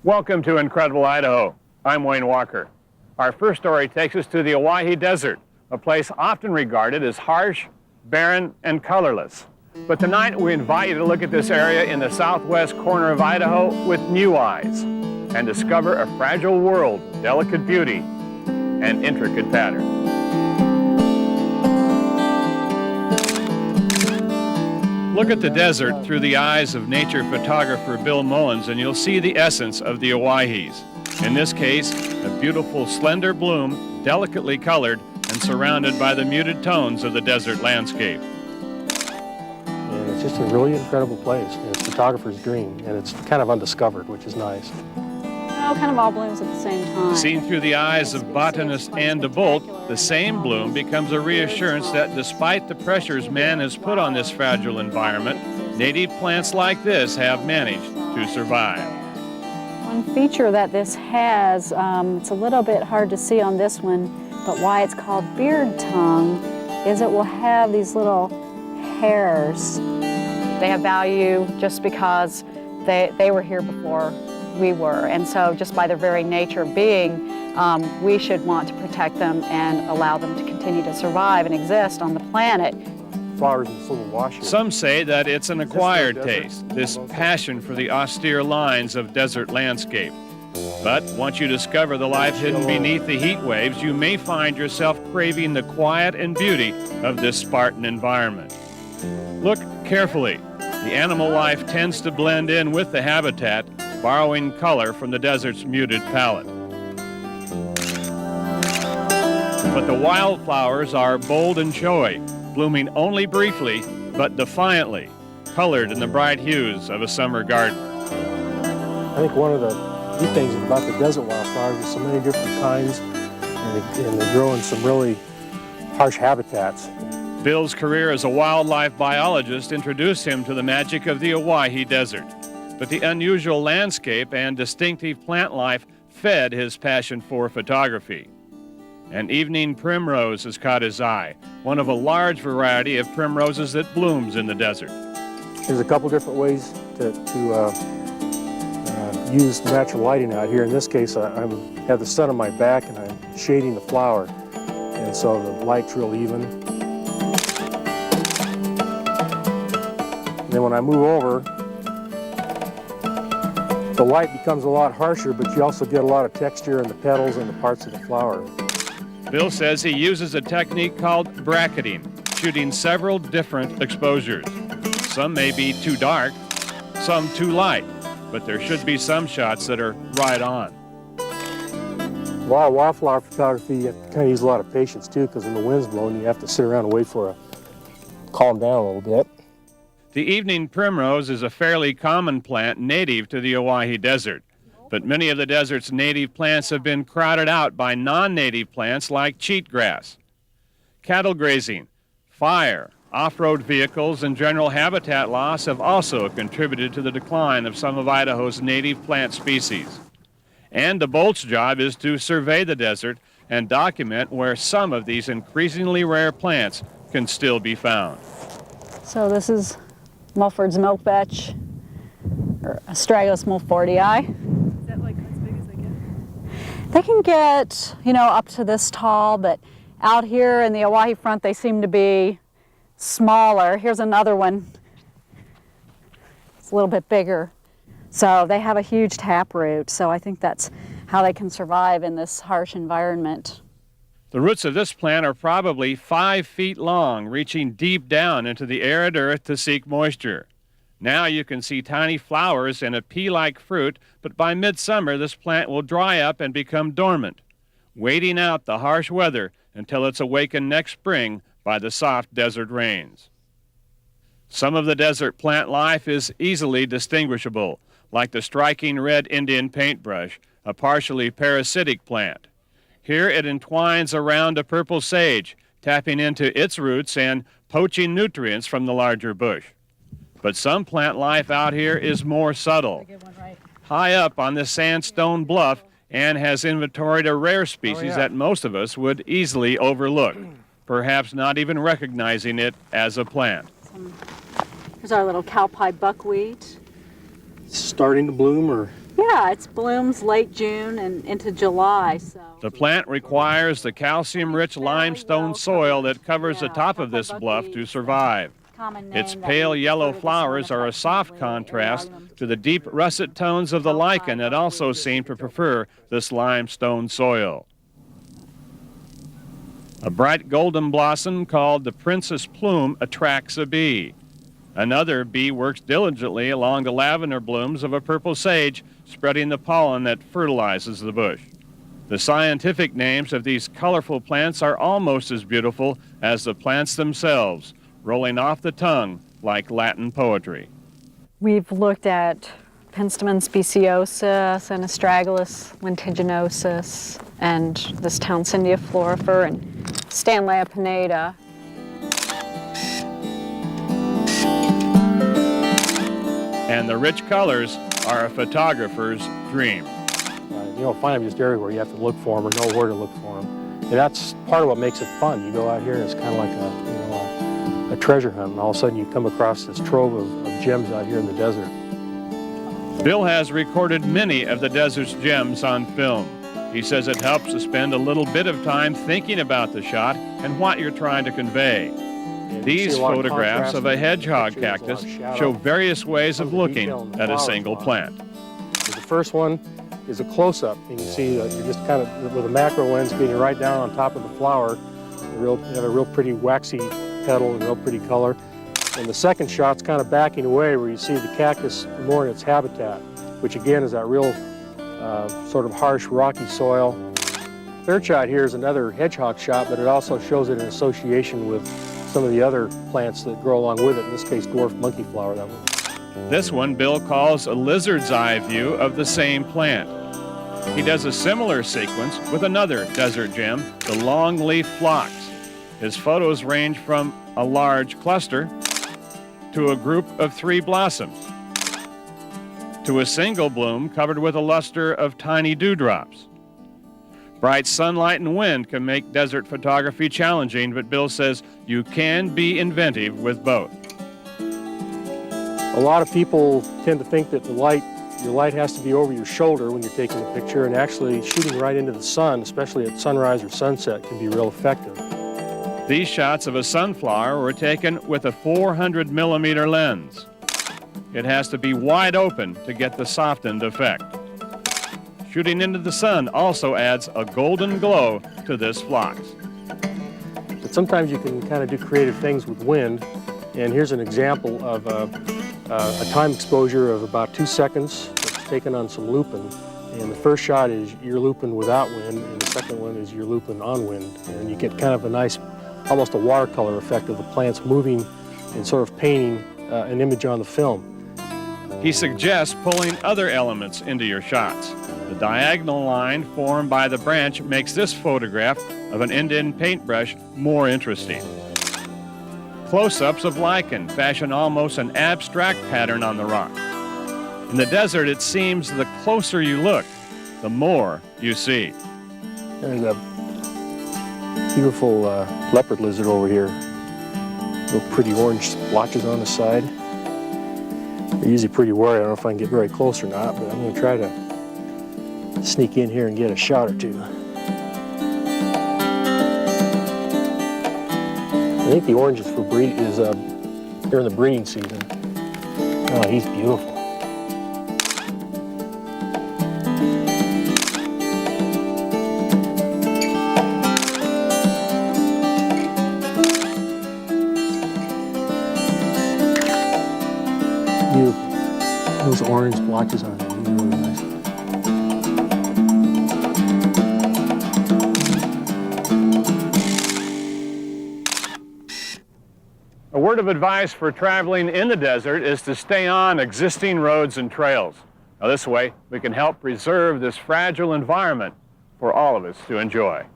Welcome to Incredible Idaho. I'm Wayne Walker. Our first story takes us to the Owyhee Desert, a place often regarded as harsh, barren, and colorless. But tonight we invite you to look at this area in the southwest corner of Idaho with new eyes and discover a fragile world, delicate beauty, and intricate pattern. Look at the desert through the eyes of nature photographer Bill Mullins and you'll see the essence of the Owyees. In this case, a beautiful slender bloom, delicately colored and surrounded by the muted tones of the desert landscape. And it's just a really incredible place. It's a photographer's dream, and it's kind of undiscovered, which is nice. Oh, kind of all blooms at the same time. Seen through the eyes of botanist Ann DeBolt, the same bloom becomes a reassurance that despite the pressures man has put on this fragile environment, native plants like this have managed to survive. One feature that this has, it's a little bit hard to see on this one, but why it's called beard tongue is it will have these little hairs. They have value just because they were here before we were, and so just by their very nature of being, we should want to protect them and allow them to continue to survive and exist on the planet. Flowers in this little wash here. Some say that it's an acquired taste, this passion for the austere lines of desert landscape. But once you discover the life hidden beneath the heat waves, you may find yourself craving the quiet and beauty of this Spartan environment. Look carefully. The animal life tends to blend in with the habitat, borrowing color from the desert's muted palette. But the wildflowers are bold and showy, blooming only briefly, but defiantly, colored in the bright hues of a summer garden. I think one of the neat things about the desert wildflowers is so many different kinds, and they grow in some really harsh habitats. Bill's career as a wildlife biologist introduced him to the magic of the Owyhee Desert. But the unusual landscape and distinctive plant life fed his passion for photography. An evening primrose has caught his eye, one of a large variety of primroses that blooms in the desert. There's a couple different ways to use natural lighting out here. In this case, I have the sun on my back and I'm shading the flower, and so the light's real even. And then when I move over, the light becomes a lot harsher, but you also get a lot of texture in the petals and the parts of the flower. Bill says he uses a technique called bracketing, shooting several different exposures. Some may be too dark, some too light, but there should be some shots that are right on. A lot of wildflower photography, you kind of use a lot of patience too, because when the wind's blowing, you have to sit around and wait for it to calm down a little bit. The evening primrose is a fairly common plant native to the Owyhee Desert, but many of the desert's native plants have been crowded out by non-native plants like cheatgrass. Cattle grazing, fire, off-road vehicles, and general habitat loss have also contributed to the decline of some of Idaho's native plant species. And DeBolt's job is to survey the desert and document where some of these increasingly rare plants can still be found. So this is Mulford's milkvetch, or Astragalus mulfordii. Is that like as big as they get? They can get, up to this tall, but out here in the Owyhee front they seem to be smaller. Here's another one. It's a little bit bigger. So they have a huge taproot, so I think that's how they can survive in this harsh environment. The roots of this plant are probably 5 feet long, reaching deep down into the arid earth to seek moisture. Now you can see tiny flowers and a pea-like fruit, but by midsummer this plant will dry up and become dormant, waiting out the harsh weather until it's awakened next spring by the soft desert rains. Some of the desert plant life is easily distinguishable, like the striking red Indian paintbrush, a partially parasitic plant. Here it entwines around a purple sage, tapping into its roots and poaching nutrients from the larger bush. But some plant life out here is more subtle. High up on this sandstone bluff, Ann has inventoried a rare species that most of us would easily overlook, perhaps not even recognizing it as a plant. Here's our little cowpie buckwheat. Starting to bloom, or? Yeah, it blooms late June and into July. So The plant requires the calcium-rich limestone soil that covers the top of this bluff to survive. Its pale yellow flowers are a soft contrast to the deep russet tones of the lichen that also seem to prefer this limestone soil. A bright golden blossom called the princess plume attracts a bee. Another bee works diligently along the lavender blooms of a purple sage, spreading the pollen that fertilizes the bush. The scientific names of these colorful plants are almost as beautiful as the plants themselves, rolling off the tongue like Latin poetry. we've looked at Penstemon speciosus and Astragalus lentiginosus and this Townsendia florifer and Stanleya pinnata. And the rich colors are a photographer's dream. You don't find them just everywhere. You have to look for them or know where to look for them. And that's part of what makes it fun. You go out here and it's kind of like a treasure hunt, and all of a sudden you come across this trove of gems out here in the desert. Bill has recorded many of the desert's gems on film. He says it helps to spend a little bit of time thinking about the shot and what you're trying to convey. These photographs of a hedgehog cactus show various ways of looking at a single plant. The first one is a close-up. You can see that you're just kind of, with a macro lens, getting right down on top of the flower. You have a real pretty waxy petal and real pretty color. And the second shot's kind of backing away where you see the cactus more in its habitat, which again is that real sort of harsh, rocky soil. Third shot here is another hedgehog shot, but it also shows it in association with some of the other plants that grow along with it, in this case dwarf monkey flower. That one. This one Bill calls a lizard's eye view of the same plant. He does a similar sequence with another desert gem, the longleaf phlox. His photos range from a large cluster to a group of 3 blossoms to a single bloom covered with a luster of tiny dewdrops. Bright sunlight and wind can make desert photography challenging, but Bill says you can be inventive with both. A lot of people tend to think that your light has to be over your shoulder when you're taking a picture, and actually shooting right into the sun, especially at sunrise or sunset, can be real effective. These shots of a sunflower were taken with a 400 millimeter lens. It has to be wide open to get the softened effect. Shooting into the sun also adds a golden glow to this phlox. But sometimes you can kind of do creative things with wind, and here's an example of a time exposure of about 2 seconds that's taken on some lupin. And the first shot is your lupin without wind, and the second one is your lupin on wind. And you get kind of a nice, almost a watercolor effect of the plants moving and sort of painting an image on the film. He suggests pulling other elements into your shots. The diagonal line formed by the branch makes this photograph of an Indian paintbrush more interesting. Close-ups of lichen fashion almost an abstract pattern on the rock. In the desert, it seems the closer you look, the more you see. There's a beautiful leopard lizard over here. Little pretty orange splotches on the side. They're usually pretty wary. I don't know if I can get very close or not, but I'm going to try to sneak in here and get a shot or two. I think the orange is for during the breeding season. Oh, he's beautiful. Beautiful. Those orange blotches on there, really nice. A word of advice for traveling in the desert is to stay on existing roads and trails. Now, this way, we can help preserve this fragile environment for all of us to enjoy.